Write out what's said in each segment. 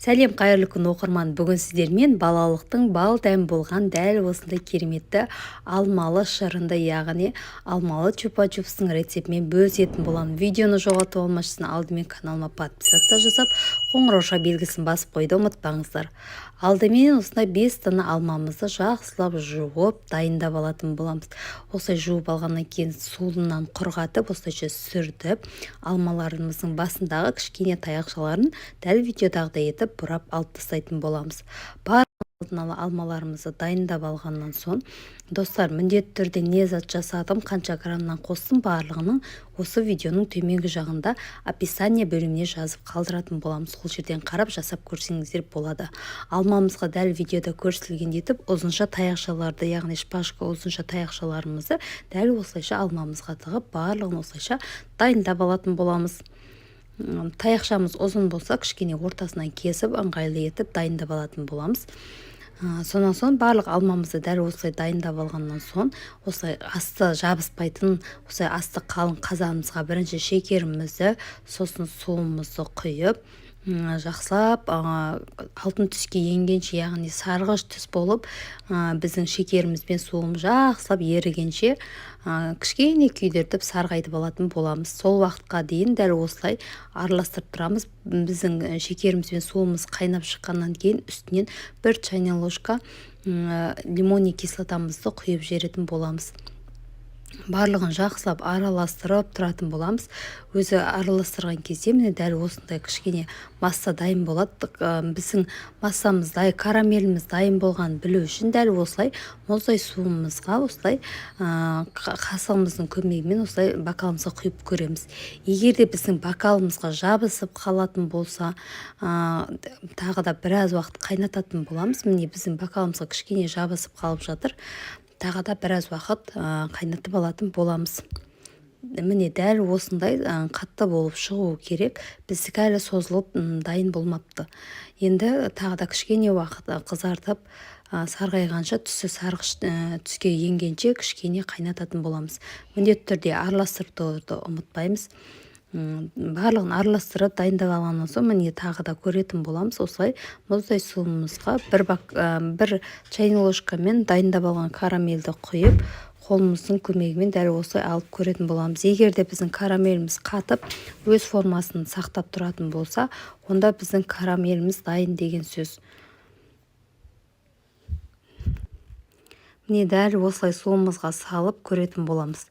Сәлем, қайырлы күн оқырман. Бүгін сіздермен балалықтың бал дәм болған дәл осындай кереметті алмалы шырынды, яғни алмалы чупа-чупстың рецептімен бөлісетін боламын. Видеоны жоғалтып алмас үшін алдымен каналыма подписаться жасап, қоңырауша белгісін басып қойды ұмытпаңыздар. Алдымен осындай 5 дана алмамызды жақсылап жуып дайындап алатын боламыз. Осылай жуып алғаннан кейін суынан құрғатып, осылайша сүртіп, алмаларымыздың басындағы кішкене таяқшаларын дәл видеодағыдай етіп бұрап алып тастайтын боламыз. Алдын ала алмаларымызды дайындап алғаннан соң, достар, міндетті түрде не зат жасадым, қанша граммнан қостым, барлығының осы видеоның төменгі жағында описание бөліміне жазып қалдыратын боламыз. Сол жерден қарап жасап көрсеңіздер болады. Алмамызға дәл видеода көрсетілгендей етіп ұзынша таяқшаларды, яғни шпажка ұзынша таяқшаларымызды дәл осылайша алмамызға тығып, барлығын осылайша дайындап алатын боламыз. Таяқшамыз ұзын болса, кішкене ортасынан кесіп, ыңғайлы етіп дайындап алатын боламыз. Сонан соң барлық алмамызды дәл осылай дайындап алғаннан соң, осылай асты жабыспайтын, осылай асты қалың қазанымызға бірінші шекерімізді, сосын суымызды құйып, жақсылап алтын түске енгенше, яғни сарғыш түс болып, біздің шекеріміз бен суымыз жақсылап ерігенше кішкене күйдіртіп сарғайтып алатын боламыз. Сол уақытқа дейін дәл осылай араластырып тұрамыз. Біздің шекеріміз бен суымыз қайнап шыққаннан кейін үстінен 1 чайная ложка лимонный кислотамызды құйып жіберетін боламыз. Барлығын жақсылап араластырып тұратын боламыз. Өзі араластырған кезде міне дәл осындай кішкене масса дайын болады. Біздің массамыз карамеліміз дайын болған білу үшін дәл осылай мұздай суымызға осылай қасығымыздың көмегімен осылай бокалымызға құйып көреміз. Егер де біздің бокалымызға жабысып қалатын болса, тағы да біраз уақыт қайнататын боламыз. Міне біздің бокалымызға кішкене жабысып қалып жатыр. Тағы да біраз уақыт қайнатып алатын боламыз. Міне дәл осындай қатты болып шығуы керек. Біздікі әлі созылып дайын болмапты. Енді тағы да кішкене уақыт қызартып, сарғайғанша түсі сарғыш түске енгенше кішкене қайнататын боламыз. Міндетті түрде араластырып тұруды ұмытпаймыз. Барлығын араластырып дайындап алғаннан соң міне тағы да көретін боламыз. Осылай мұздай суымызға 1 чайная ложкамен дайындап алған карамельді құйып, қолымыздың көмегімен дәл осылай алып көретін боламыз. Егер де біздің карамеліміз қатып, өз формасын сақтап тұратын болса, онда біздің карамеліміз дайын деген сөз. Міне дәл осылай суымызға салып көретін боламыз.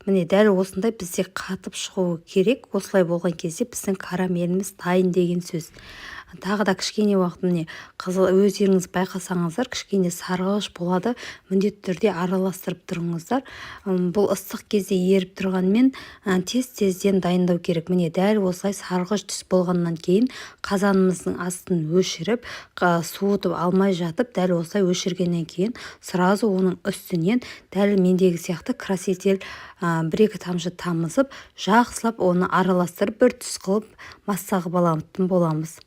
Міне дәл осындай бізде қатып шығуы керек. Осылай болған кезде біздің карамеліміз дайын деген сөз. Тағы да кішкене уақыт міне өздеріңіз байқасаңыздар, кішкене сарғыш болады. Міндетті түрде араластырып тұрыңыздар. Бұл ыстық кезде еріп тұрғанмен тез-тезден дайындау керек. Міне дәл осылай сарғыш түс болғаннан кейін қазанымыздың астын өшіріп, суытып алмай жатып, дәл осылай өшіргеннен кейін сразу оның үстінен дәл мендегі сияқты краситель 1-2 тамшы тамызып, жақсылап оны араластырып бір түс қылып масса қылып алатын боламыз.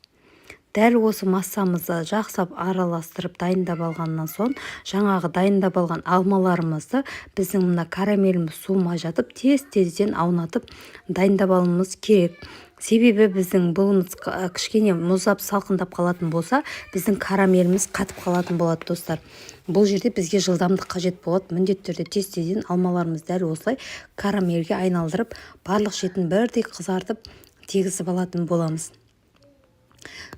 Дәл осы массамызды жақсылап араластырып дайындап алғаннан соң, жаңағы дайындап алған алмаларымызды біздің мына карамеліміз суымай жатып, тез-тезден аунатып дайындап алуымыз керек. Себебі біздің бұлымыз кішкене мұздап салқындап қалатын болса, біздің карамеліміз қатып қалатын болады, достар. Бұл жерде бізге жылдамдық қажет болады. Міндетті түрде тез-тезден алмаларымыз дәл осылай карамельге айналдырып, барлық шетін бірдей қызартып, тегізіп алатын боламыз.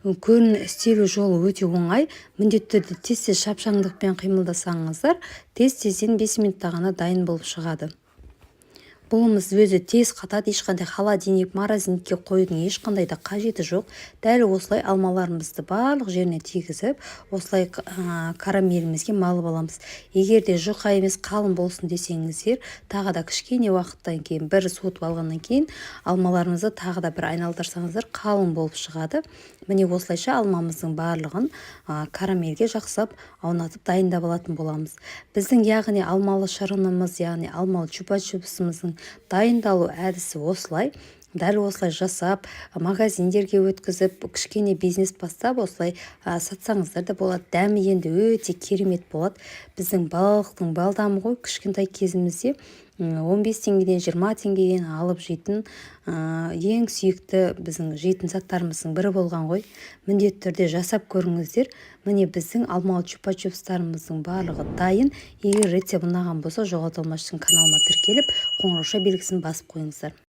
Көрін істелу жолы өте оңай. Міндетті түрде тез-тез шапшаңдықпен қимылдасаңыздар, тез-тезден 5 минутта ғана дайын болып шығады. Бұлымыз өзі тез қатады, ешқандай холодильник, морозилникке қоюдың ешқандай да қажеті жоқ. Дәл осылай алмаларымызды барлық жеріне тегізіп, осылай карамелімізге малып аламыз. Егер де жұқа емес қалың болсын десеңіздер, тағы да кішкене уақыттан кейін, бір суытып алғаннан кейін алмаларымызды тағы да бір айналдырсаңыздар қалың болып шығады. Міне осылайша алмамыздың барлығын карамельге жақсылап аунатып дайындап алатын боламыз. Біздің яғни алмалы шырынымыз, яғни алмалы чупа-чупсымыздың дайындалу әдісі осылай. Дәл осылай жасап, магазиндерге өткізіп, кішкене бизнес бастап, осылай сатсаңыздар да болады. Дәмі енді өте керемет болады. Біздің балалықтың балдамы ғой, кішкентай кезімізде 15 теңгеден 20 теңгеден алып жейтін ең сүйікті біздің жейтін заттарымыздың бірі болған ғой. Міндетті түрде жасап көріңіздер. Міне біздің алмалы чупа-чупстарымыздың барлығы дайын. Егер рецепт ұнаған болса, жоғалтылмас үшін каналыма тіркеліп, қоңырауша белгісін басып қойыңыздар.